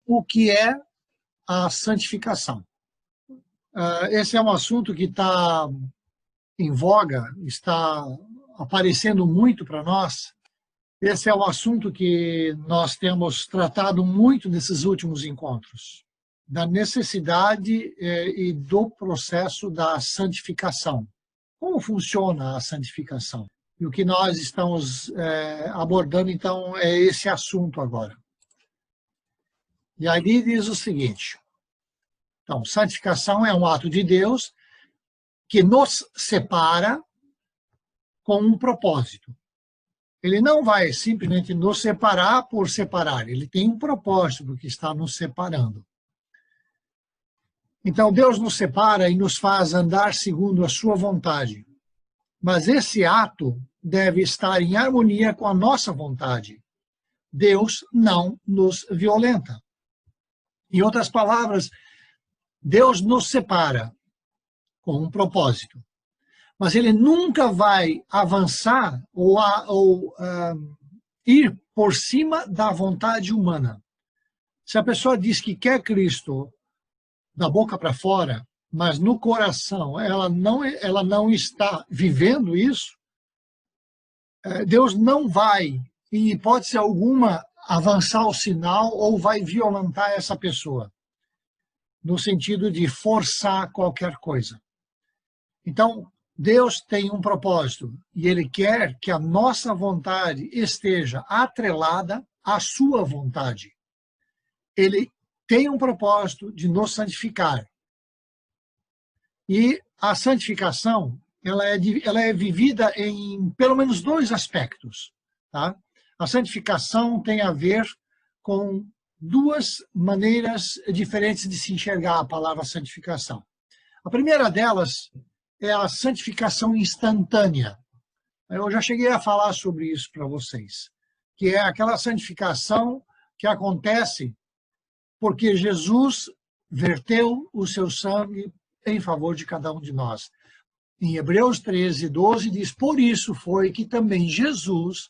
o que é a santificação. Esse é um assunto que está em voga, está aparecendo muito para nós. Esse é um assunto que nós temos tratado muito nesses últimos encontros, da necessidade e do processo da santificação. Como funciona a santificação? E o que nós estamos abordando, então, é esse assunto agora. E ali diz o seguinte: então, santificação é um ato de Deus que nos separa com um propósito. Ele não vai simplesmente nos separar por separar, ele tem um propósito porque está nos separando. Então, Deus nos separa e nos faz andar segundo a sua vontade. Mas esse ato deve estar em harmonia com a nossa vontade. Deus não nos violenta. Em outras palavras, Deus nos separa com um propósito. Mas ele nunca vai avançar ou ir por cima da vontade humana. Se a pessoa diz que quer Cristo da boca para fora, mas no coração ela não está vivendo isso, Deus não vai, em hipótese alguma, avançar o sinal ou vai violentar essa pessoa, no sentido de forçar qualquer coisa. Então, Deus tem um propósito e Ele quer que a nossa vontade esteja atrelada à sua vontade. Ele tem um propósito de nos santificar. E a santificação, ela é vivida em pelo menos dois aspectos. Tá? A santificação tem a ver com duas maneiras diferentes de se enxergar a palavra santificação. A primeira delas é a santificação instantânea. Eu já cheguei a falar sobre isso para vocês, que é aquela santificação que acontece porque Jesus verteu o seu sangue em favor de cada um de nós. Em Hebreus 13:12 diz: por isso foi que também Jesus,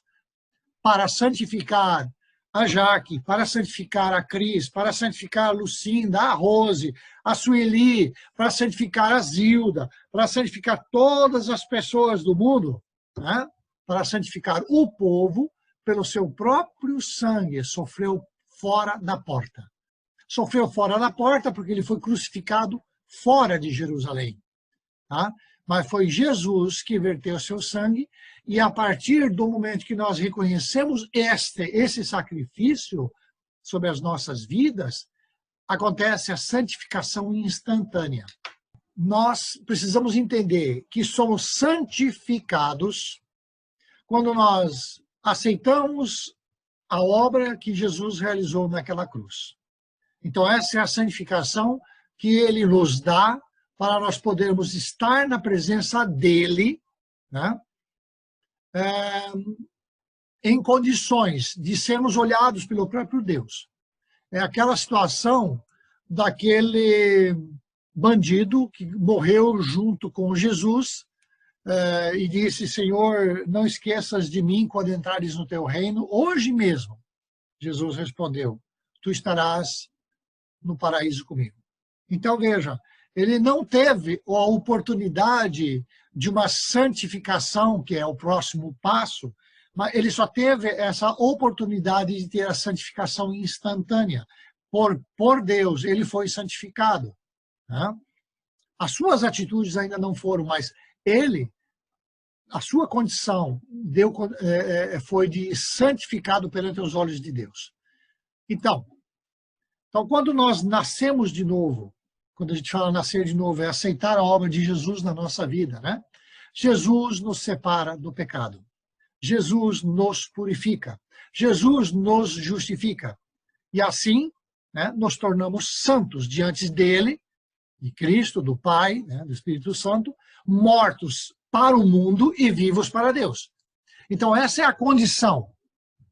para santificar a Jaque, para santificar a Cris, para santificar a Lucinda, a Rose, a Sueli, para santificar a Zilda, para santificar todas as pessoas do mundo, né? Para santificar o povo, pelo seu próprio sangue, sofreu fora da porta. Sofreu fora da porta porque ele foi crucificado fora de Jerusalém. Tá? Mas foi Jesus que verteu seu sangue, e a partir do momento que nós reconhecemos esse sacrifício sobre as nossas vidas, acontece a santificação instantânea. Nós precisamos entender que somos santificados quando nós aceitamos a obra que Jesus realizou naquela cruz. Então, essa é a santificação que ele nos dá para nós podermos estar na presença dele, né? Em condições de sermos olhados pelo próprio Deus. É aquela situação daquele bandido que morreu junto com Jesus e disse: Senhor, não esqueças de mim quando entrares no teu reino, hoje mesmo. Jesus respondeu: tu estarás no paraíso comigo. Então, veja, ele não teve a oportunidade de uma santificação, que é o próximo passo, mas ele só teve essa oportunidade de ter a santificação instantânea. Por Deus, ele foi santificado. Né? As suas atitudes ainda não foram, mas a sua condição foi de santificado perante os olhos de Deus. Então, quando nós nascemos de novo, quando a gente fala nascer de novo, é aceitar a obra de Jesus na nossa vida, né? Jesus nos separa do pecado. Jesus nos purifica. Jesus nos justifica. E assim, né, nos tornamos santos diante dele, de Cristo, do Pai, né, do Espírito Santo, mortos para o mundo e vivos para Deus. Então, essa é a condição,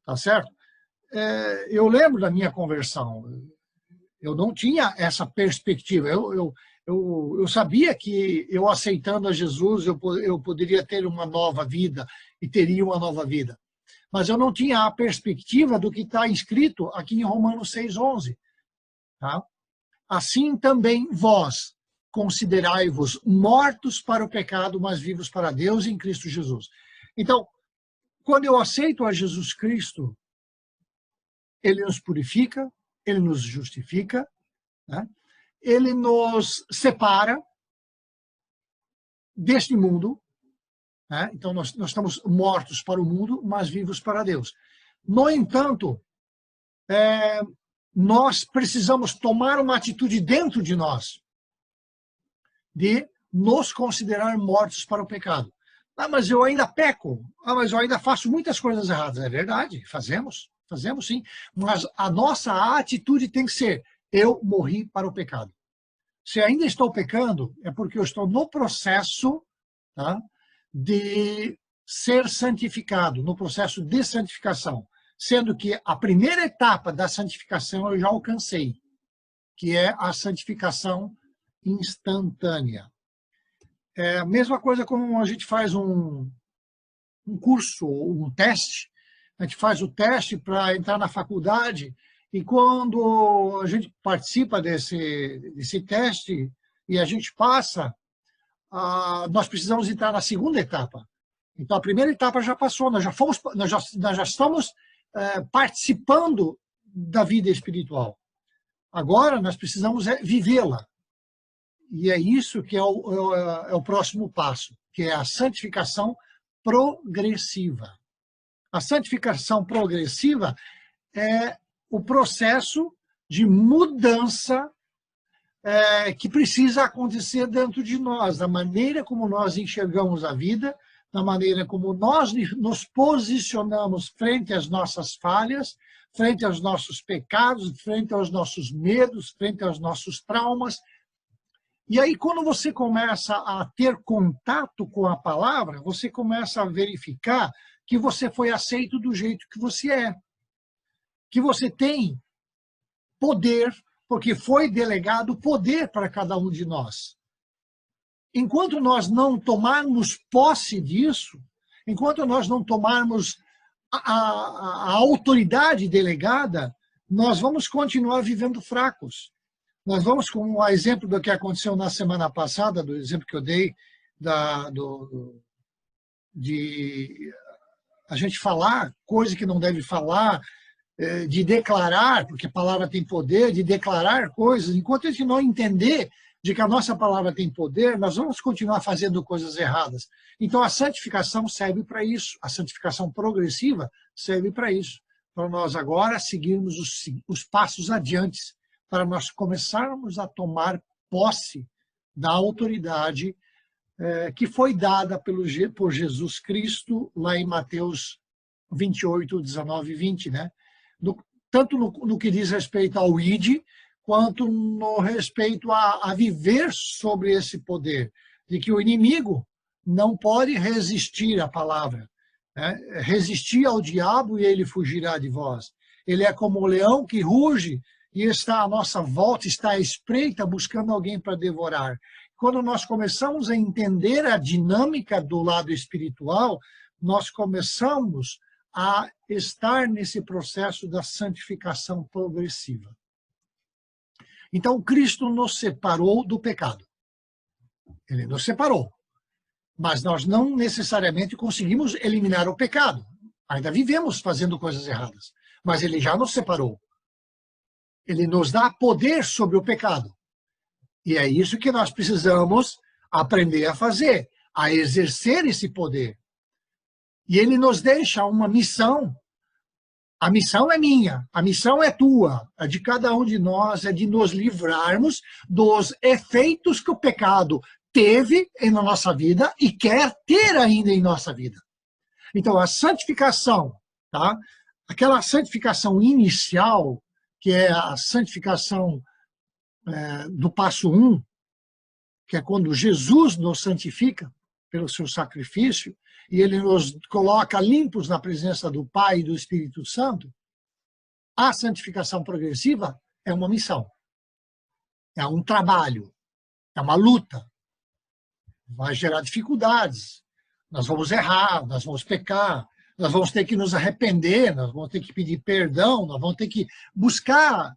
tá certo? Eu lembro da minha conversão. Eu não tinha essa perspectiva. Eu sabia que eu aceitando a Jesus, eu poderia ter uma nova vida e teria uma nova vida. Mas eu não tinha a perspectiva do que está escrito aqui em Romanos 6:11. Tá? Assim também vós considerai-vos mortos para o pecado, mas vivos para Deus em Cristo Jesus. Então, quando eu aceito a Jesus Cristo, ele nos purifica, ele nos justifica, né? Ele nos separa deste mundo, né? Então nós estamos mortos para o mundo, mas vivos para Deus. No entanto, nós precisamos tomar uma atitude dentro de nós, de nos considerar mortos para o pecado. Ah, mas eu ainda peco. Ah, mas eu ainda faço muitas coisas erradas. É verdade, fazemos sim. Mas a nossa atitude tem que ser: eu morri para o pecado. Se ainda estou pecando, é porque eu estou no processo, tá, de ser santificado, no processo de santificação. Sendo que a primeira etapa da santificação eu já alcancei, que é a santificação instantânea. É a mesma coisa como a gente faz um curso, um teste. A gente faz o teste para entrar na faculdade, e quando a gente participa desse teste e a gente passa, nós precisamos entrar na segunda etapa. Então, a primeira etapa já passou, nós já estamos participando da vida espiritual. Agora, nós precisamos vivê-la. E é isso que é o próximo passo, que é a santificação progressiva. A santificação progressiva é o processo de mudança que precisa acontecer dentro de nós, da maneira como nós enxergamos a vida, da maneira como nós nos posicionamos frente às nossas falhas, frente aos nossos pecados, frente aos nossos medos, frente aos nossos traumas. E aí, quando você começa a ter contato com a palavra, você começa a verificar que você foi aceito do jeito que você é. Que você tem poder, porque foi delegado poder para cada um de nós. Enquanto nós não tomarmos posse disso, enquanto nós não tomarmos a autoridade delegada, nós vamos continuar vivendo fracos. Nós vamos, com o exemplo do que aconteceu na semana passada, do exemplo que eu dei, de a gente falar coisa que não deve falar, de declarar, porque a palavra tem poder, de declarar coisas. Enquanto a gente não entender de que a nossa palavra tem poder, nós vamos continuar fazendo coisas erradas. Então, a santificação serve para isso. A santificação progressiva serve para isso. Para nós agora seguirmos os passos adiante, para nós começarmos a tomar posse da autoridade que foi dada por Jesus Cristo lá em Mateus 28, 19 e 20, né? Tanto no que diz respeito ao ID, quanto no respeito a viver sobre esse poder, de que o inimigo não pode resistir à palavra, né? Resistir ao diabo e ele fugirá de vós. Ele é como o leão que ruge e está à nossa volta, está à espreita, buscando alguém para devorar. Quando nós começamos a entender a dinâmica do lado espiritual, nós começamos a estar nesse processo da santificação progressiva. Então, Cristo nos separou do pecado. Ele nos separou. Mas nós não necessariamente conseguimos eliminar o pecado. Ainda vivemos fazendo coisas erradas. Mas ele já nos separou. Ele nos dá poder sobre o pecado. E é isso que nós precisamos aprender a fazer, a exercer esse poder. E ele nos deixa uma missão. A missão é minha, a missão é tua, a de cada um de nós, é de nos livrarmos dos efeitos que o pecado teve na nossa vida e quer ter ainda em nossa vida. Então, a santificação, tá? Aquela santificação inicial, que é a santificação do passo 1, que é quando Jesus nos santifica pelo seu sacrifício, e ele nos coloca limpos na presença do Pai e do Espírito Santo. A santificação progressiva é uma missão, é um trabalho, é uma luta. Vai gerar dificuldades, nós vamos errar, nós vamos pecar, nós vamos ter que nos arrepender, nós vamos ter que pedir perdão, nós vamos ter que buscar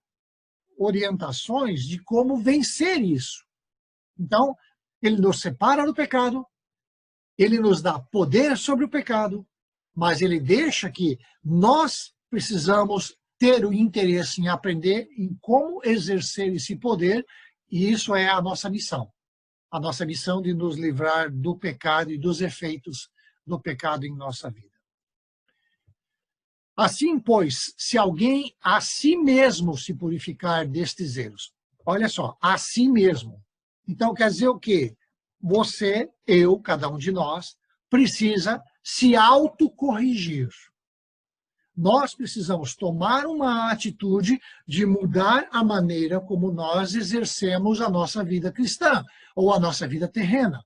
orientações de como vencer isso. Então, ele nos separa do pecado, ele nos dá poder sobre o pecado, mas ele deixa que nós precisamos ter o interesse em aprender em como exercer esse poder, e isso é a nossa missão. A nossa missão de nos livrar do pecado e dos efeitos do pecado em nossa vida. Assim, pois, se alguém a si mesmo se purificar destes erros, olha só, a si mesmo. Então, quer dizer o quê? Você, eu, cada um de nós, precisa se autocorrigir. Nós precisamos tomar uma atitude de mudar a maneira como nós exercemos a nossa vida cristã ou a nossa vida terrena.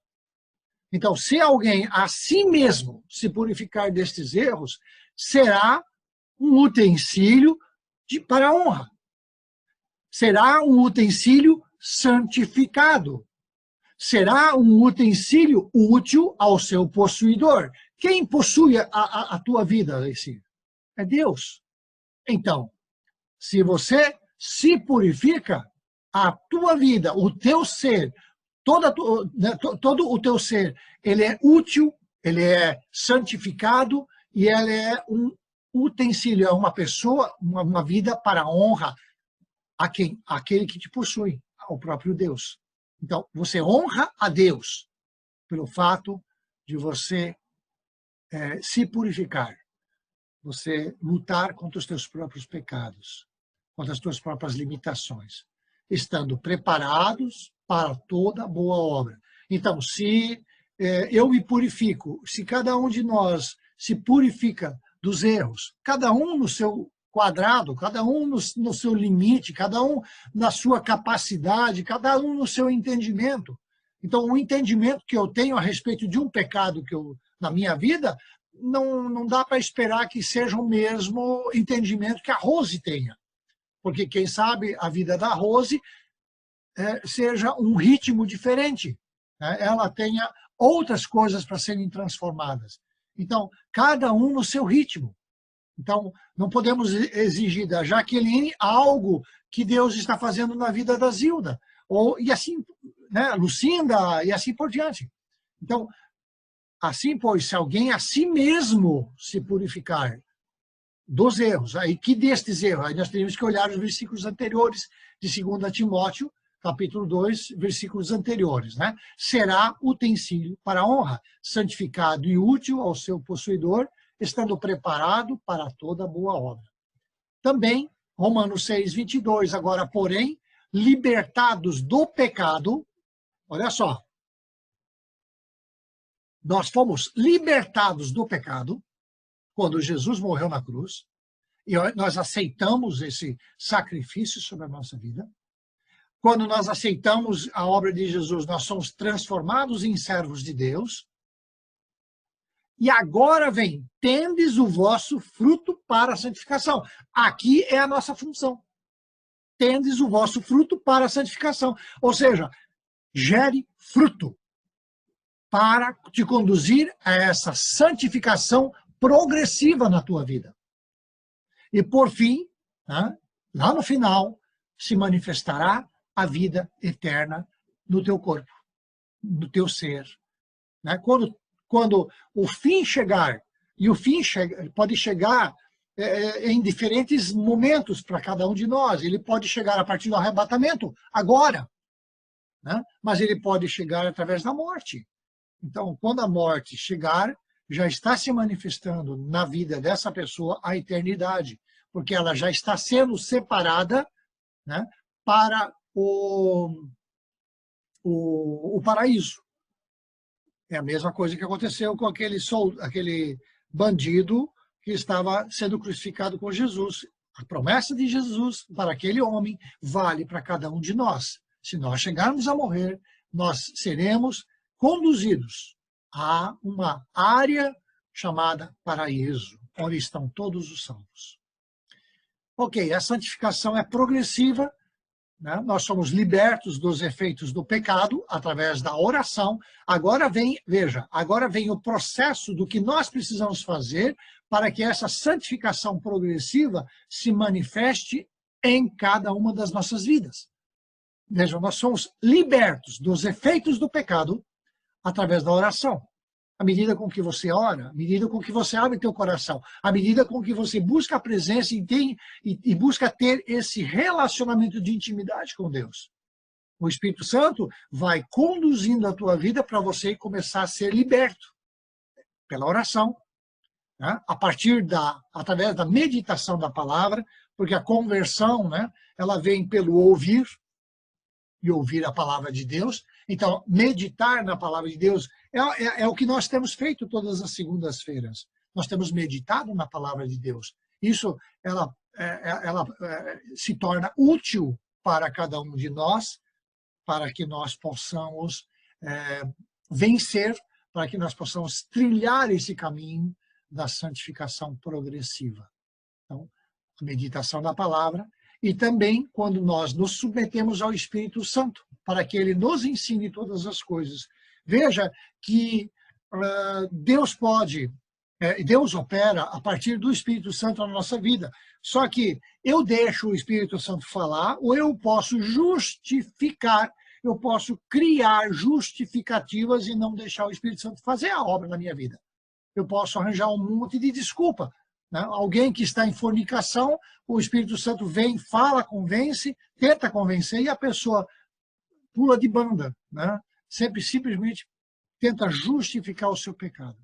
Então, se alguém a si mesmo se purificar destes erros, será um utensílio para a honra. Será um utensílio santificado. Será um utensílio útil ao seu possuidor. Quem possui a tua vida, Alessia? É Deus. Então, se você se purifica, a tua vida, o teu ser, todo o teu ser, ele é útil, ele é santificado e ele é um utensílio, é uma pessoa, uma vida para a honra a quem? Aquele que te possui, ao próprio Deus. Então, você honra a Deus pelo fato de você se purificar, você lutar contra os teus próprios pecados, contra as tuas próprias limitações, estando preparados para toda boa obra. Então, se eu me purifico, se cada um de nós se purifica dos erros, cada um no seu quadrado, cada um no seu limite, cada um na sua capacidade, cada um no seu entendimento. Então, o entendimento que eu tenho a respeito de um pecado que na minha vida, não dá para esperar que seja o mesmo entendimento que a Rose tenha. Porque, quem sabe, a vida da Rose seja um ritmo diferente. Né? Ela tenha outras coisas para serem transformadas. Então, cada um no seu ritmo. Então, não podemos exigir da Jaqueline algo que Deus está fazendo na vida da Zilda, e assim, né, Lucinda, e assim por diante. Então, assim, pois, se alguém a si mesmo se purificar dos erros, aí que destes erros? Aí nós teríamos que olhar os versículos anteriores de 2 Timóteo, capítulo 2, versículos anteriores, né? Será utensílio para a honra, santificado e útil ao seu possuidor, estando preparado para toda boa obra. Também, Romanos 6, 22, agora, porém, libertados do pecado, olha só, nós fomos libertados do pecado quando Jesus morreu na cruz, e nós aceitamos esse sacrifício sobre a nossa vida. Quando nós aceitamos a obra de Jesus, nós somos transformados em servos de Deus. E agora vem, tendes o vosso fruto para a santificação. Aqui é a nossa função. Tendes o vosso fruto para a santificação. Ou seja, gere fruto para te conduzir a essa santificação progressiva na tua vida. E por fim, né, lá no final, se manifestará a vida eterna no teu corpo, no teu ser. Né? Quando o fim chegar, e o fim pode chegar em diferentes momentos para cada um de nós. Ele pode chegar a partir do arrebatamento, agora. Né? Mas ele pode chegar através da morte. Então, quando a morte chegar, já está se manifestando na vida dessa pessoa a eternidade, porque ela já está sendo separada, né, para o paraíso. É a mesma coisa que aconteceu com aquele bandido que estava sendo crucificado com Jesus. A promessa de Jesus para aquele homem vale para cada um de nós. Se nós chegarmos a morrer, nós seremos conduzidos a uma área chamada paraíso, onde estão todos os salvos. Ok, a santificação é progressiva, né? Nós somos libertos dos efeitos do pecado através da oração. Agora vem, veja, agora vem o processo do que nós precisamos fazer para que essa santificação progressiva se manifeste em cada uma das nossas vidas. Vejam, nós somos libertos dos efeitos do pecado através da oração. À medida com que você ora, à medida com que você abre teu coração, à medida com que você busca a presença e busca ter esse relacionamento de intimidade com Deus. O Espírito Santo vai conduzindo a tua vida para você começar a ser liberto pela oração, né? Através da meditação da palavra, porque a conversão, né, ela vem pelo ouvir, e ouvir a palavra de Deus. Então, meditar na palavra de Deus é o que nós temos feito todas as segundas-feiras. Nós temos meditado na palavra de Deus. Isso, ela se torna útil para cada um de nós, para que nós possamos vencer, para que nós possamos trilhar esse caminho da santificação progressiva. Então, a meditação da palavra, e também quando nós nos submetemos ao Espírito Santo, para que ele nos ensine todas as coisas. Veja que Deus opera a partir do Espírito Santo na nossa vida. Só que eu deixo o Espírito Santo falar, ou eu posso justificar, eu posso criar justificativas e não deixar o Espírito Santo fazer a obra na minha vida. Eu posso arranjar um monte de desculpa. Né? Alguém que está em fornicação, o Espírito Santo vem, fala, convence, tenta convencer, e a pessoa pula de banda, né? Sempre simplesmente tenta justificar o seu pecado.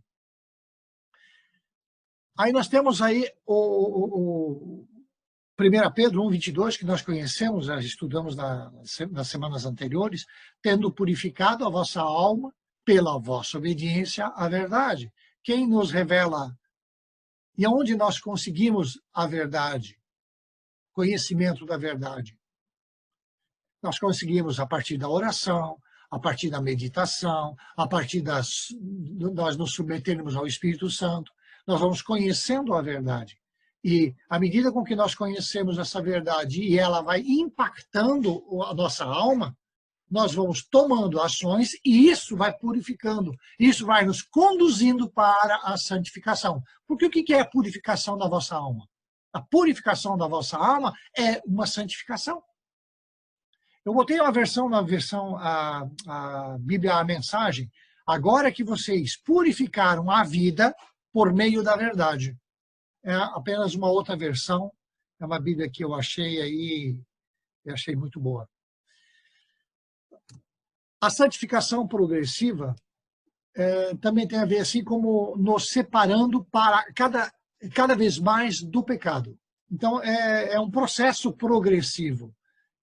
Aí nós temos aí o 1 Pedro 1,22, que nós conhecemos, já estudamos nas semanas anteriores, tendo purificado a vossa alma pela vossa obediência à verdade. Quem nos revela e onde nós conseguimos a verdade, conhecimento da verdade? Nós conseguimos a partir da oração, a partir da meditação, a partir nós nos submetermos ao Espírito Santo. Nós vamos conhecendo a verdade. E à medida com que nós conhecemos essa verdade e ela vai impactando a nossa alma, nós vamos tomando ações e isso vai purificando. Isso vai nos conduzindo para a santificação. Porque o que é a purificação da vossa alma? A purificação da vossa alma é uma santificação. Eu botei uma versão a Bíblia, a Mensagem, agora que vocês purificaram a vida por meio da verdade. É apenas uma outra versão, é uma Bíblia que eu achei aí, eu achei muito boa. A santificação progressiva também tem a ver assim como nos separando para cada vez mais do pecado. Então é um processo progressivo.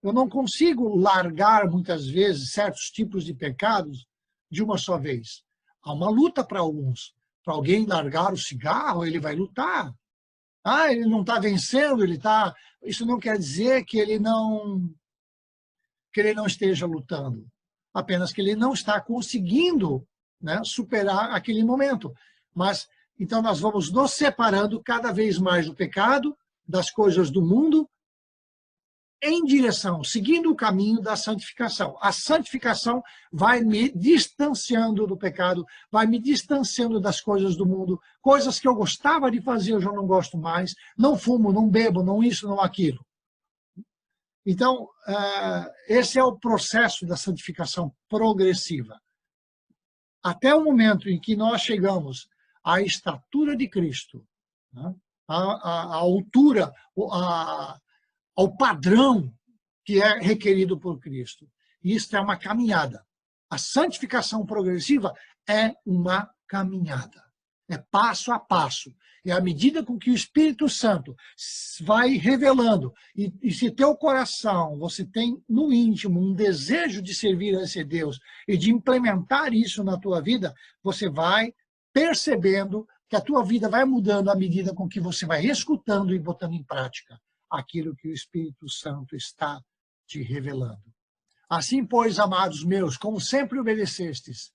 Eu não consigo largar muitas vezes certos tipos de pecados de uma só vez. Há uma luta para alguns. Para alguém largar o cigarro, ele vai lutar. Ah, ele não está vencendo, ele está. Isso não quer dizer que ele não esteja lutando. Apenas que ele não está conseguindo, né, superar aquele momento. Mas, então, nós vamos nos separando cada vez mais do pecado, das coisas do mundo, em direção, seguindo o caminho da santificação. A santificação vai me distanciando do pecado, vai me distanciando das coisas do mundo, coisas que eu gostava de fazer, eu já não gosto mais, não fumo, não bebo, não isso, não aquilo. Então, esse é o processo da santificação progressiva. Até o momento em que nós chegamos à estatura de Cristo, né? à altura, ao padrão que é requerido por Cristo. Isso é uma caminhada. A santificação progressiva é uma caminhada. É passo a passo. É à medida com que o Espírito Santo vai revelando, e se teu coração, você tem no íntimo um desejo de servir a esse Deus e de implementar isso na tua vida, você vai percebendo que a tua vida vai mudando à medida com que você vai escutando e botando em prática aquilo que o Espírito Santo está te revelando. Assim, pois, amados meus, como sempre obedecestes,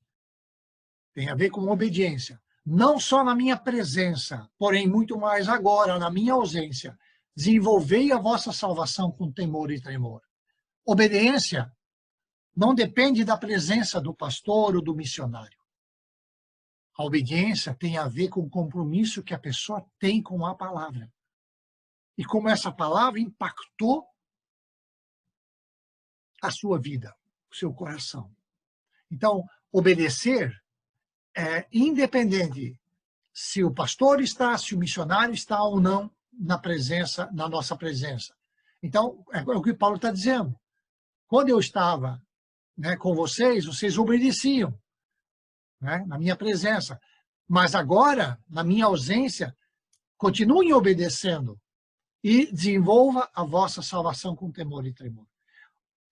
tem a ver com obediência, não só na minha presença, porém muito mais agora, na minha ausência, desenvolvei a vossa salvação com temor e tremor. Obediência não depende da presença do pastor ou do missionário. A obediência tem a ver com o compromisso que a pessoa tem com a palavra. e como essa palavra impactou a sua vida, o seu coração. Então, obedecer é independente se o pastor está, se o missionário está ou não na nossa presença. Então, é o que Paulo está dizendo. Quando eu estava, né, com vocês, vocês obedeciam, né, na minha presença. Mas agora, na minha ausência, continuem obedecendo e desenvolva a vossa salvação com temor e tremor.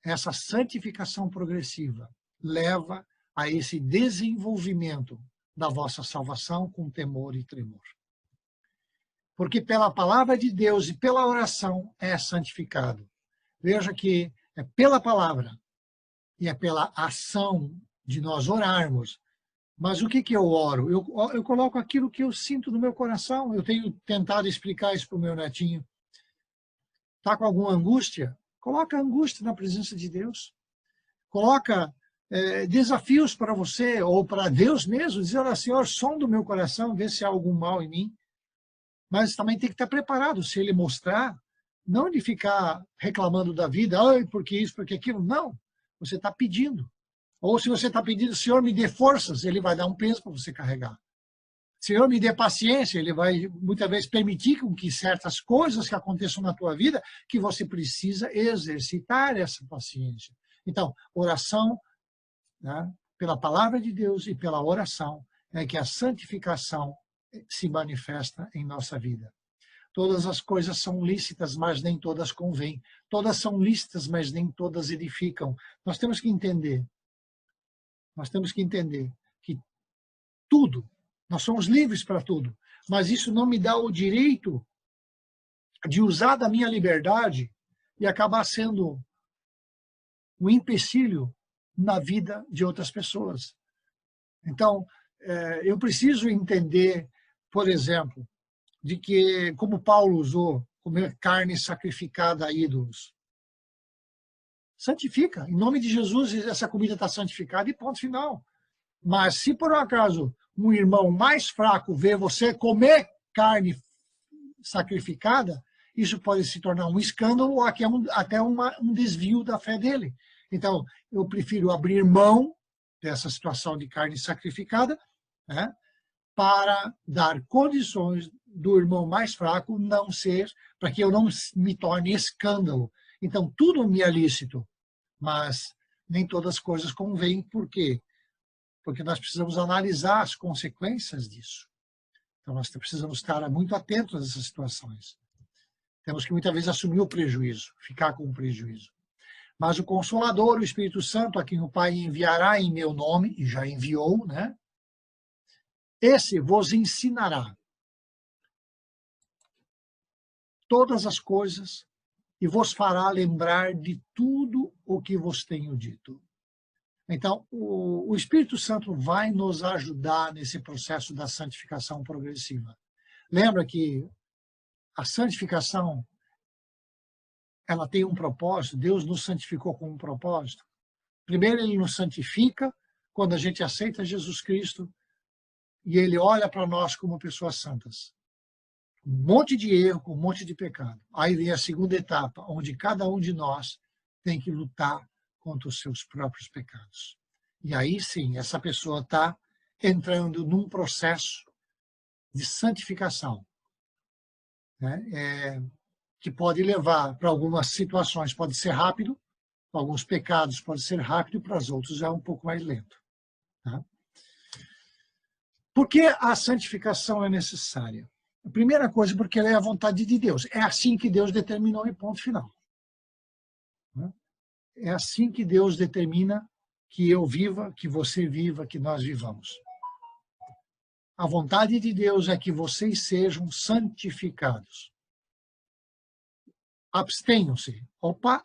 Essa santificação progressiva leva a esse desenvolvimento da vossa salvação com temor e tremor. Porque pela palavra de Deus e pela oração é santificado. Veja que é pela palavra e é pela ação de nós orarmos. Mas o que eu oro? Eu coloco aquilo que eu sinto no meu coração. Eu tenho tentado explicar isso para o meu netinho. Está com alguma angústia? Coloca a angústia na presença de Deus. Coloca desafios para você, ou para Deus mesmo, dizendo assim, Senhor, som do meu coração, vê se há algum mal em mim. Mas também tem que estar preparado, se Ele mostrar, não de ficar reclamando da vida, porque isso, porque aquilo, não. Você está pedindo. Ou se você está pedindo, Senhor, me dê forças, Ele vai dar um peso para você carregar. Senhor, me dê paciência, Ele vai muitas vezes permitir que certas coisas que aconteçam na tua vida, que você precisa exercitar essa paciência. Então, oração, né, pela palavra de Deus e pela oração, é que a santificação se manifesta em nossa vida. Todas as coisas são lícitas, mas nem todas convêm. Todas são lícitas, mas nem todas edificam. Nós temos que entender que tudo, nós somos livres para tudo, mas isso não me dá o direito de usar da minha liberdade e acabar sendo um empecilho na vida de outras pessoas. Então, eu preciso entender, por exemplo, de que, como Paulo usou, comer carne sacrificada a ídolos. Santifica, em nome de Jesus, essa comida está santificada e ponto final. Mas se por um acaso um irmão mais fraco vê você comer carne sacrificada, isso pode se tornar um escândalo ou até um desvio da fé dele. Então, eu prefiro abrir mão dessa situação de carne sacrificada, né, para dar condições do irmão mais fraco não ser, para que eu não me torne escândalo. Então, tudo me é lícito, mas nem todas as coisas convêm. Por quê? Porque nós precisamos analisar as consequências disso. Então, nós precisamos estar muito atentos a essas situações. Temos que, muitas vezes, assumir o prejuízo, ficar com o prejuízo. Mas o Consolador, o Espírito Santo, a quem o Pai enviará em meu nome, e já enviou, né? Esse vos ensinará todas as coisas e vos fará lembrar de tudo o que vos tenho dito. Então, o Espírito Santo vai nos ajudar nesse processo da santificação progressiva. Lembra que a santificação, ela tem um propósito, Deus nos santificou com um propósito. Primeiro, Ele nos santifica quando a gente aceita Jesus Cristo e Ele olha para nós como pessoas santas. Um monte de erro, um monte de pecado. Aí vem a segunda etapa, onde cada um de nós tem que lutar contra os seus próprios pecados. E aí sim, essa pessoa está entrando num processo de santificação, né? Que pode levar para algumas situações, pode ser rápido, para alguns pecados pode ser rápido, para os outros é um pouco mais lento. Tá? Por que a santificação é necessária? A primeira coisa, porque ela é a vontade de Deus. É assim que Deus determinou em ponto final. É assim que Deus determina que eu viva, que você viva, que nós vivamos. A vontade de Deus é que vocês sejam santificados. Abstenham-se.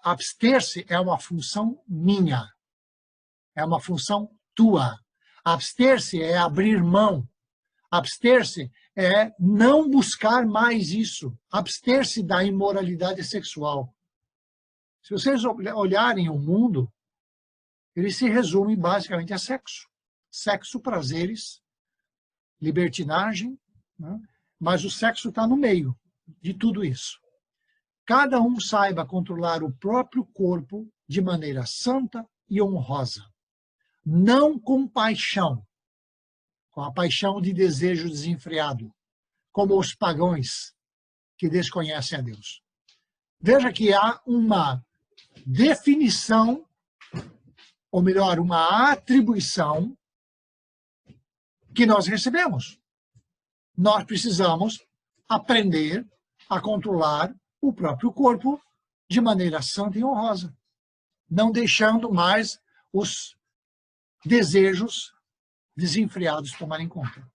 Abster-se é uma função minha. É uma função tua. Abster-se é abrir mão. Abster-se é não buscar mais isso. Abster-se da imoralidade sexual. Se vocês olharem o mundo, ele se resume basicamente a sexo. Sexo, prazeres, libertinagem, né? Mas o sexo está no meio de tudo isso. cada um saiba controlar o próprio corpo de maneira santa e honrosa, não com paixão, com a paixão de desejo desenfreado, como os pagãos que desconhecem a Deus. Veja que há uma definição, ou melhor, uma atribuição que nós recebemos. Nós precisamos aprender a controlar o próprio corpo de maneira santa e honrosa, não deixando mais os desejos desenfreados tomarem conta.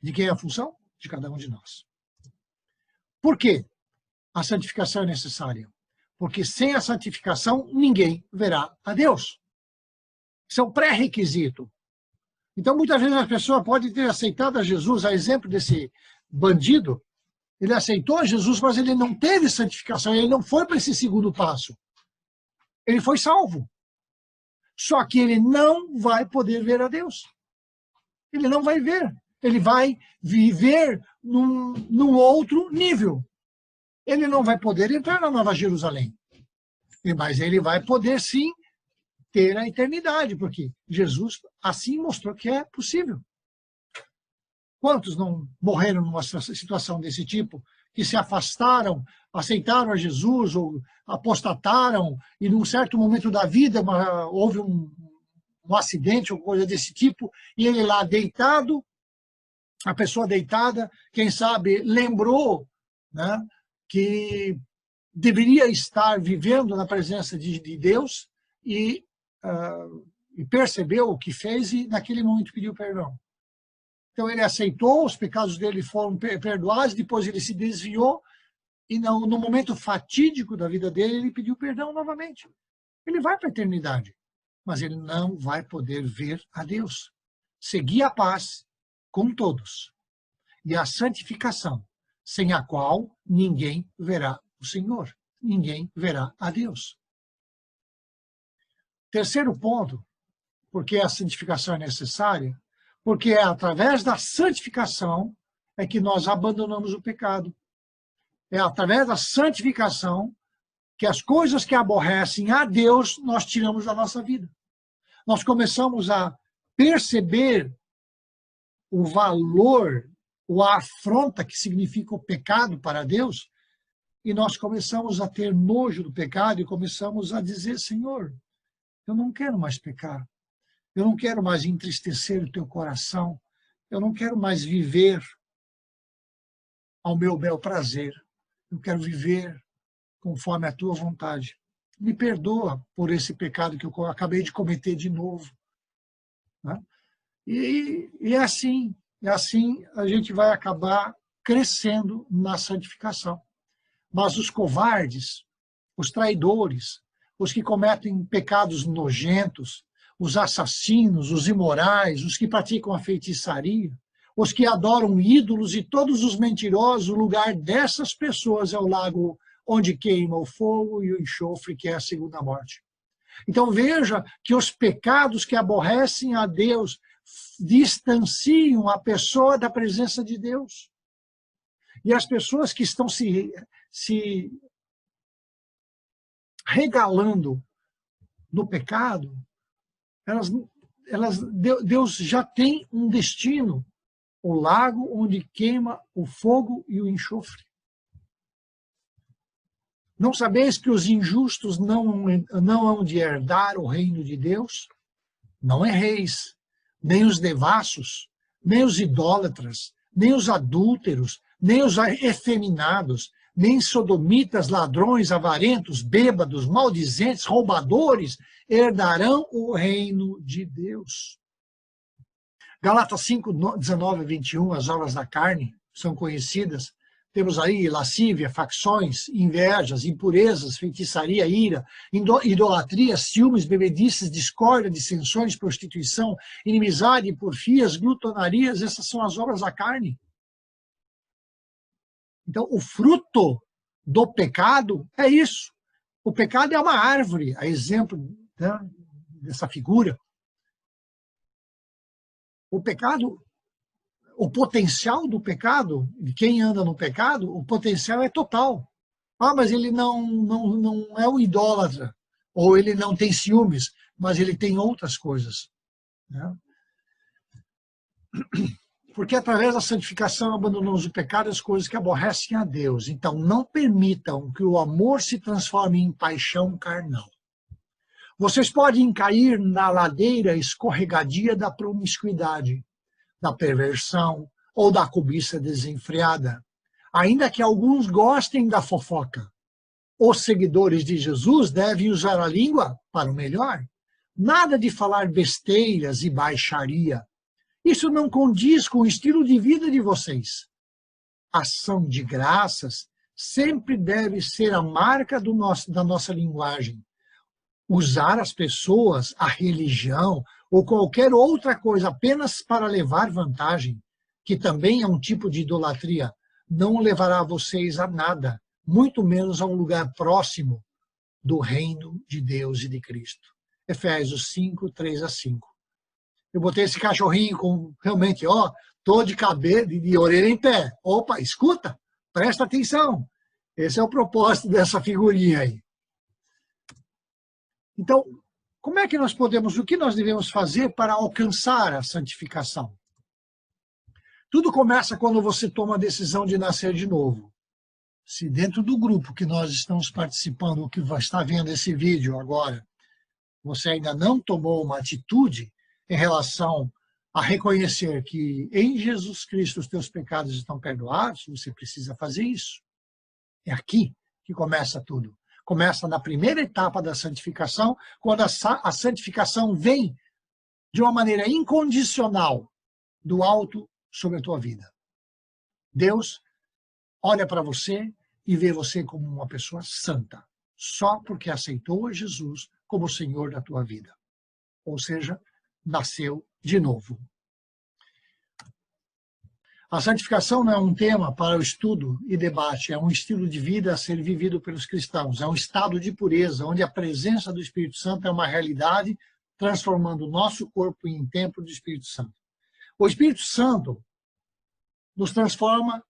De quem é a função? De cada um de nós. Por quê? A santificação é necessária. Porque sem a santificação, ninguém verá a Deus. Isso é um pré-requisito. Então, muitas vezes a pessoa pode ter aceitado a Jesus, a exemplo desse bandido, ele aceitou a Jesus, mas ele não teve santificação, ele não foi para esse segundo passo. Ele foi salvo. Só que ele não vai poder ver a Deus. Ele não vai ver. Ele vai viver num outro nível. Ele não vai poder entrar na Nova Jerusalém. Mas ele vai poder, sim, ter a eternidade, porque Jesus assim mostrou que é possível. Quantos não morreram numa situação desse tipo, que se afastaram, aceitaram a Jesus, ou apostataram, e num certo momento da vida houve um acidente ou coisa desse tipo, e ele lá deitado, a pessoa deitada, quem sabe lembrou, né, que deveria estar vivendo na presença de Deus e percebeu o que fez e naquele momento pediu perdão. Então ele aceitou, os pecados dele foram perdoados, depois ele se desviou e no momento fatídico da vida dele ele pediu perdão novamente. Ele vai para a eternidade, mas ele não vai poder ver a Deus. Seguir a paz com todos e a santificação, sem a qual ninguém verá o Senhor, ninguém verá a Deus. Terceiro ponto, porque a santificação é necessária, porque é através da santificação é que nós abandonamos o pecado. É através da santificação que as coisas que aborrecem a Deus nós tiramos da nossa vida. Nós começamos a perceber o valor, ou a afronta que significa o pecado para Deus, e nós começamos a ter nojo do pecado e começamos a dizer, Senhor, eu não quero mais pecar. Eu não quero mais entristecer o teu coração. Eu não quero mais viver ao meu bel prazer. Eu quero viver conforme a tua vontade. Me perdoa por esse pecado que eu acabei de cometer de novo. Né? E é assim a gente vai acabar crescendo na santificação. Mas os covardes, os traidores, os que cometem pecados nojentos, os assassinos, os imorais, os que praticam a feitiçaria, os que adoram ídolos e todos os mentirosos, o lugar dessas pessoas é o lago onde queima o fogo e o enxofre, que é a segunda morte. Então veja que os pecados que aborrecem a Deus distanciam a pessoa da presença de Deus. E as pessoas que estão se regalando no pecado, Deus já tem um destino, o lago onde queima o fogo e o enxofre. Não sabeis que os injustos não hão de herdar o reino de Deus? Não erreis, nem os devassos, nem os idólatras, nem os adúlteros, nem os efeminados, nem sodomitas, ladrões, avarentos, bêbados, maldizentes, roubadores, herdarão o reino de Deus. Gálatas 5, 19 a 21, as obras da carne são conhecidas. Temos aí lascívia, facções, invejas, impurezas, feitiçaria, ira, idolatria, ciúmes, bebedices, discórdia, dissensões, prostituição, inimizade, porfias, glutonarias, essas são as obras da carne. Então, o fruto do pecado é isso. O pecado é uma árvore, a exemplo, né, dessa figura. O pecado, o potencial do pecado, de quem anda no pecado, o potencial é total. Ah, mas ele não é um idólatra, ou ele não tem ciúmes, mas ele tem outras coisas, né? Porque através da santificação abandonamos o pecado e as coisas que aborrecem a Deus. Então, não permitam que o amor se transforme em paixão carnal. Vocês podem cair na ladeira escorregadia da promiscuidade, da perversão ou da cobiça desenfreada, ainda que alguns gostem da fofoca. Os seguidores de Jesus devem usar a língua para o melhor. Nada de falar besteiras e baixaria. Isso não condiz com o estilo de vida de vocês. Ação de graças sempre deve ser a marca da nossa linguagem. Usar as pessoas, a religião ou qualquer outra coisa apenas para levar vantagem, que também é um tipo de idolatria, não levará vocês a nada, muito menos a um lugar próximo do reino de Deus e de Cristo. Efésios 5, 3-5. Eu botei esse cachorrinho com, realmente, tô de cabelo, de orelha em pé. Opa, escuta, presta atenção. Esse é o propósito dessa figurinha aí. Então, como é que nós podemos, o que nós devemos fazer para alcançar a santificação? Tudo começa quando você toma a decisão de nascer de novo. Se dentro do grupo que nós estamos participando, que vai estar vendo esse vídeo agora, você ainda não tomou uma atitude em relação a reconhecer que em Jesus Cristo os teus pecados estão perdoados, você precisa fazer isso. É aqui que começa tudo. Começa na primeira etapa da santificação, quando a santificação vem de uma maneira incondicional do alto sobre a tua vida. Deus olha para você e vê você como uma pessoa santa, só porque aceitou a Jesus como o Senhor da tua vida. Ou seja, nasceu de novo. A santificação não é um tema para o estudo e debate, é um estilo de vida a ser vivido pelos cristãos, é um estado de pureza, onde a presença do Espírito Santo é uma realidade, transformando o nosso corpo em templo do Espírito Santo. O Espírito Santo nos transforma,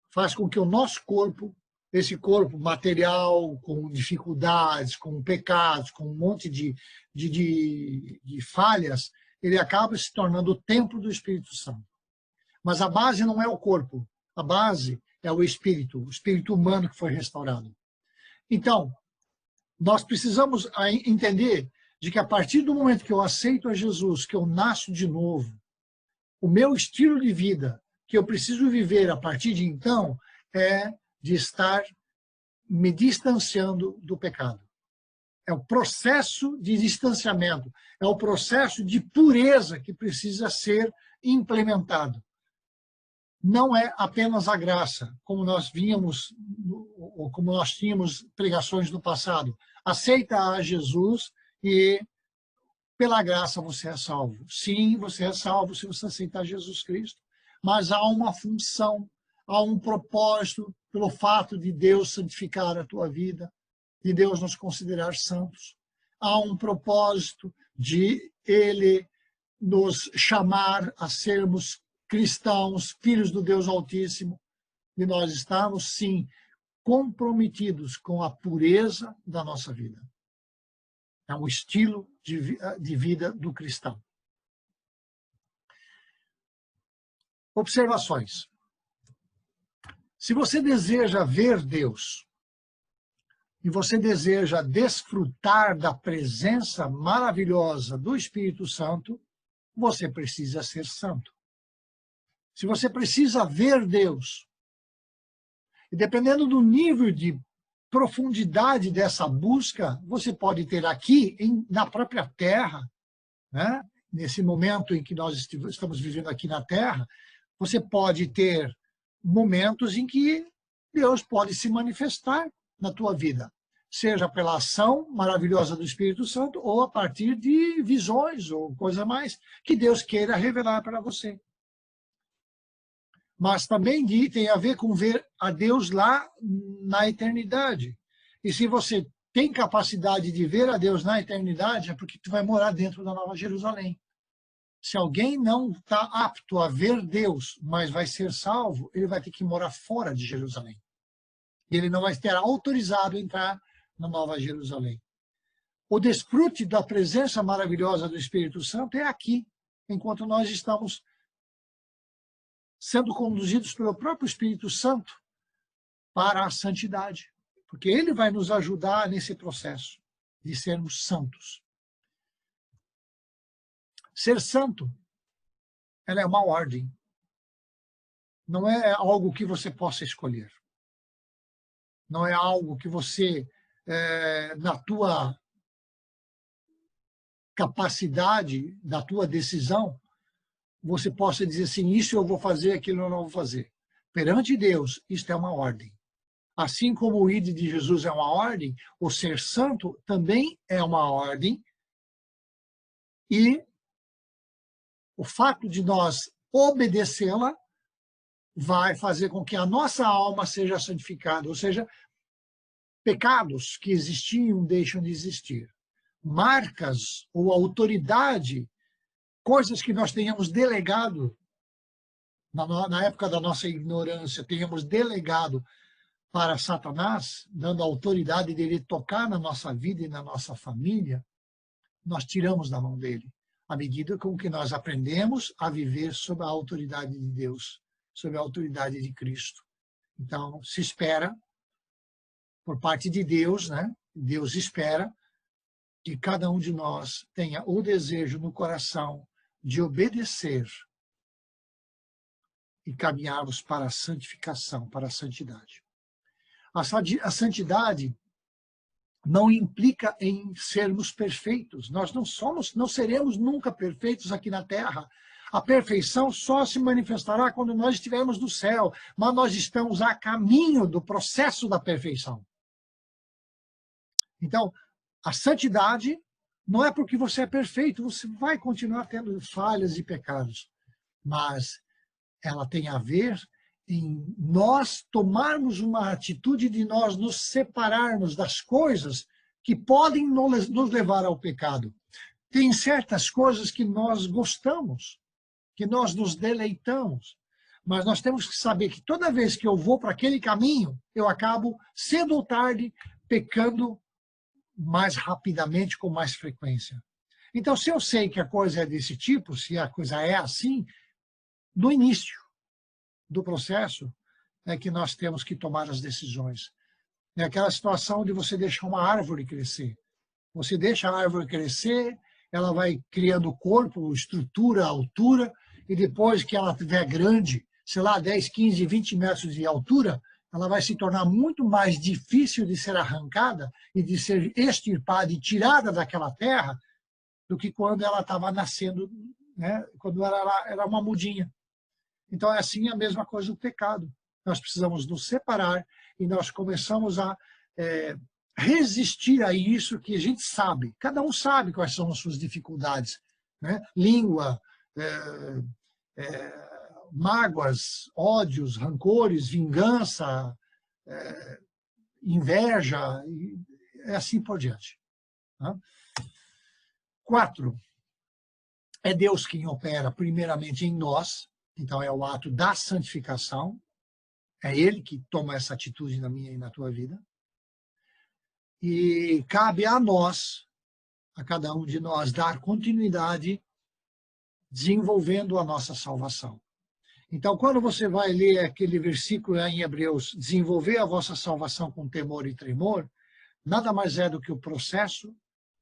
faz com que o nosso corpo, esse corpo material, com dificuldades, com pecados, com um monte de falhas, ele acaba se tornando o templo do Espírito Santo. Mas a base não é o corpo, a base é o espírito humano que foi restaurado. Então, nós precisamos entender de que a partir do momento que eu aceito a Jesus, que eu nasço de novo, o meu estilo de vida que eu preciso viver a partir de então é de estar me distanciando do pecado. É o processo de distanciamento, é o processo de pureza que precisa ser implementado. Não é apenas a graça, como nós víamos, ou como nós tínhamos pregações no passado. Aceita a Jesus e pela graça você é salvo. Sim, você é salvo se você aceitar Jesus Cristo, mas há uma função, há um propósito pelo fato de Deus santificar a tua vida, de Deus nos considerar santos. Há um propósito de Ele nos chamar a sermos cristãos, filhos do Deus Altíssimo, e nós estamos, sim, comprometidos com a pureza da nossa vida. É um estilo de vida do cristão. Observações. Se você deseja ver Deus, e você deseja desfrutar da presença maravilhosa do Espírito Santo, você precisa ser santo. Se você precisa ver Deus, e dependendo do nível de profundidade dessa busca, você pode ter aqui, na própria Terra, né? Nesse momento em que nós estamos vivendo aqui na Terra, você pode ter momentos em que Deus pode se manifestar na tua vida, seja pela ação maravilhosa do Espírito Santo ou a partir de visões ou coisa mais que Deus queira revelar para você. Mas também tem a ver com ver a Deus lá na eternidade. E se você tem capacidade de ver a Deus na eternidade, é porque tu vai morar dentro da Nova Jerusalém. Se alguém não está apto a ver Deus, mas vai ser salvo, ele vai ter que morar fora de Jerusalém. E ele não vai ter autorizado a entrar na Nova Jerusalém. O desfrute da presença maravilhosa do Espírito Santo é aqui, enquanto nós estamos sendo conduzidos pelo próprio Espírito Santo para a santidade. Porque ele vai nos ajudar nesse processo de sermos santos. Ser santo, ela é uma ordem. Não é algo que você possa escolher. Não é algo que você, na tua capacidade, da tua decisão, você possa dizer assim, isso eu vou fazer, aquilo eu não vou fazer. Perante Deus, isto é uma ordem. Assim como o ID de Jesus é uma ordem, o ser santo também é uma ordem. E o fato de nós obedecê-la vai fazer com que a nossa alma seja santificada, ou seja, pecados que existiam deixam de existir. Marcas ou autoridade, coisas que nós tenhamos delegado, na época da nossa ignorância, tenhamos delegado para Satanás, dando a autoridade dele tocar na nossa vida e na nossa família, nós tiramos da mão dele, à medida com que nós aprendemos a viver sob a autoridade de Deus, sob a autoridade de Cristo. Então, se espera, por parte de Deus, né? Deus espera que cada um de nós tenha o desejo no coração de obedecer e caminharmos para a santificação, para a santidade. A santidade não implica em sermos perfeitos. Nós não seremos nunca perfeitos aqui na Terra. A perfeição só se manifestará quando nós estivermos no céu, mas nós estamos a caminho do processo da perfeição. Então, a santidade não é porque você é perfeito, você vai continuar tendo falhas e pecados, mas ela tem a ver em nós tomarmos uma atitude de nós nos separarmos das coisas que podem nos levar ao pecado. Tem certas coisas que nós gostamos, que nós nos deleitamos, mas nós temos que saber que toda vez que eu vou para aquele caminho, eu acabo, cedo ou tarde, pecando mais rapidamente, com mais frequência. Então, se eu sei que a coisa é desse tipo, se a coisa é assim, no início do processo é que nós temos que tomar as decisões. É aquela situação de você deixar uma árvore crescer. Você deixa a árvore crescer, ela vai criando corpo, estrutura, altura, e depois que ela estiver grande, sei lá, 10, 15, 20 metros de altura, ela vai se tornar muito mais difícil de ser arrancada e de ser extirpada e tirada daquela terra do que quando ela estava nascendo, né? Quando ela era uma mudinha. Então, é assim a mesma coisa do pecado. Nós precisamos nos separar e nós começamos a resistir a isso que a gente sabe. Cada um sabe quais são as suas dificuldades, né? Língua, mágoas, ódios, rancores, vingança, inveja, e assim por diante. Tá? 4. É Deus quem opera primeiramente em nós, então é o ato da santificação, é Ele que toma essa atitude na minha e na tua vida. E cabe a nós, a cada um de nós, dar continuidade desenvolvendo a nossa salvação. Então, quando você vai ler aquele versículo em Hebreus, desenvolver a vossa salvação com temor e tremor, nada mais é do que o processo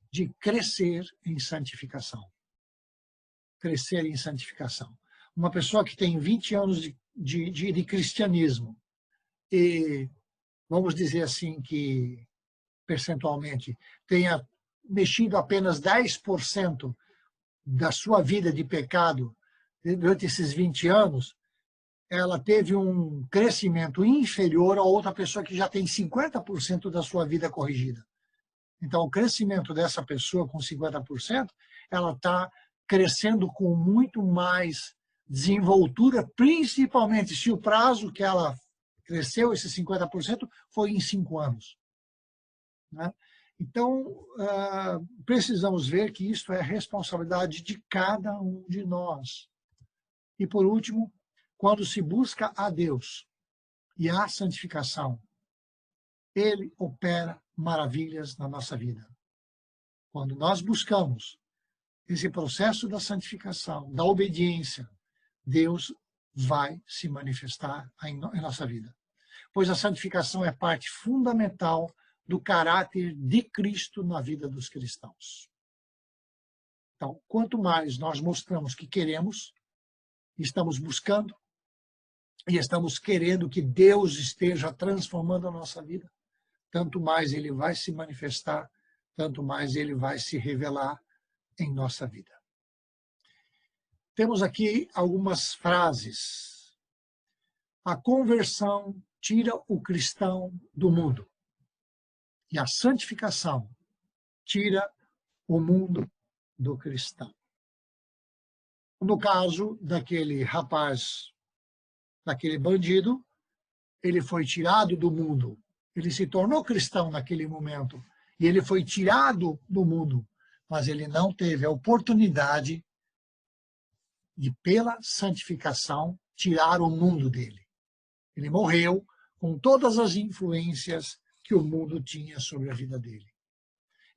de crescer em santificação. Crescer em santificação. Uma pessoa que tem 20 anos de cristianismo e, vamos dizer assim, que percentualmente tenha mexido apenas 10% da sua vida de pecado durante esses 20 anos, ela teve um crescimento inferior a outra pessoa que já tem 50% da sua vida corrigida. Então, o crescimento dessa pessoa com 50%, ela está crescendo com muito mais desenvoltura, principalmente se o prazo que ela cresceu, esses 50%, foi em 5 anos. Né? Então, precisamos ver que isso é responsabilidade de cada um de nós. E, por último, quando se busca a Deus e a santificação, Ele opera maravilhas na nossa vida. Quando nós buscamos esse processo da santificação, da obediência, Deus vai se manifestar em nossa vida. Pois a santificação é parte fundamental do caráter de Cristo na vida dos cristãos. Então, quanto mais nós mostramos que queremos, estamos buscando, e estamos querendo que Deus esteja transformando a nossa vida, tanto mais Ele vai se manifestar, tanto mais Ele vai se revelar em nossa vida. Temos aqui algumas frases. A conversão tira o cristão do mundo. E a santificação tira o mundo do cristão. No caso daquele rapaz, daquele bandido, ele foi tirado do mundo. Ele se tornou cristão naquele momento. E ele foi tirado do mundo. Mas ele não teve a oportunidade de, pela santificação, tirar o mundo dele. Ele morreu com todas as influências que o mundo tinha sobre a vida dele.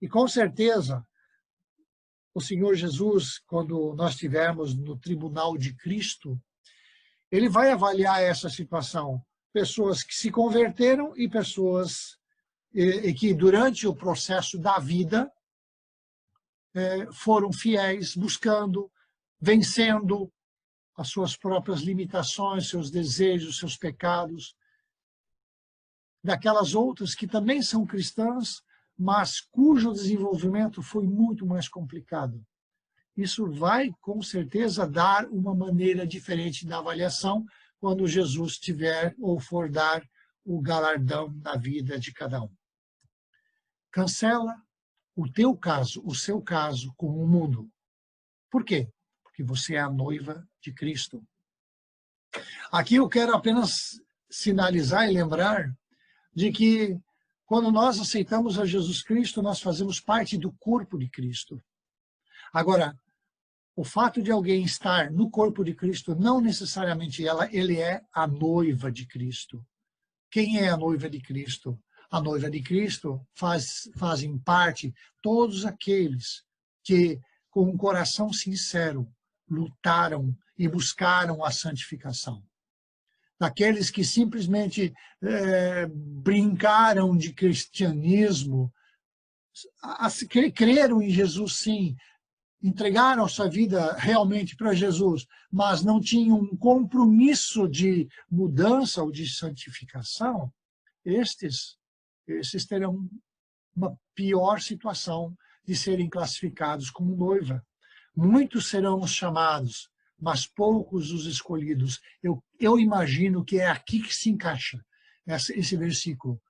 E com certeza, o Senhor Jesus, quando nós estivermos no tribunal de Cristo, ele vai avaliar essa situação. Pessoas que se converteram e pessoas que durante o processo da vida foram fiéis, buscando, vencendo as suas próprias limitações, seus desejos, seus pecados. Daquelas outras que também são cristãs, mas cujo desenvolvimento foi muito mais complicado. Isso vai, com certeza, dar uma maneira diferente da avaliação quando Jesus tiver ou for dar o galardão na vida de cada um. Cancela o teu caso, o seu caso com o mundo. Por quê? Porque você é a noiva de Cristo. Aqui eu quero apenas sinalizar e lembrar de que quando nós aceitamos a Jesus Cristo, nós fazemos parte do corpo de Cristo. Agora, o fato de alguém estar no corpo de Cristo, não necessariamente ele é a noiva de Cristo. Quem é a noiva de Cristo? A noiva de Cristo fazem parte todos aqueles que, com um coração sincero, lutaram e buscaram a santificação. Daqueles que simplesmente brincaram de cristianismo, creram em Jesus sim, entregaram sua vida realmente para Jesus, mas não tinham um compromisso de mudança ou de santificação, estes terão uma pior situação de serem classificados como noiva. Muitos serão os chamados, mas poucos os escolhidos. Eu imagino que é aqui que se encaixa esse versículo.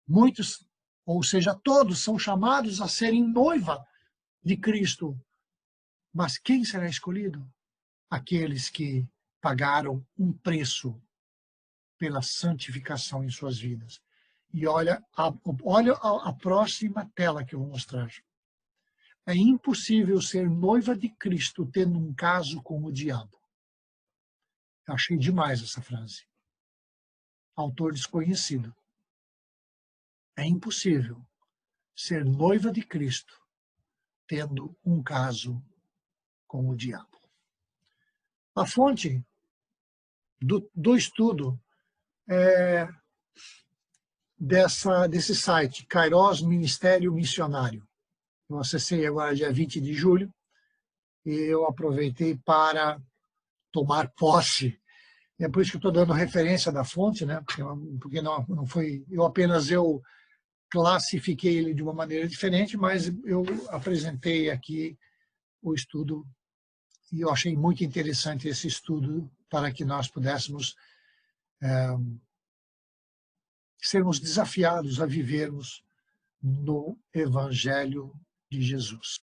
Muitos, ou seja, todos são chamados a serem noiva de Cristo. Mas quem será escolhido? Aqueles que pagaram um preço pela santificação em suas vidas. E olha a próxima tela que eu vou mostrar. É impossível ser noiva de Cristo tendo um caso com o diabo. Eu achei demais essa frase. Autor desconhecido. É impossível ser noiva de Cristo tendo um caso com o diabo. A fonte do estudo é desse site, Kairos Ministério Missionário. Eu acessei agora dia 20 de julho e eu aproveitei para tomar posse. É por isso que eu estou dando referência da fonte, né? Porque não foi, eu classifiquei ele de uma maneira diferente, mas eu apresentei aqui o estudo e eu achei muito interessante esse estudo para que nós pudéssemos sermos desafiados a vivermos no Evangelho de Jesus.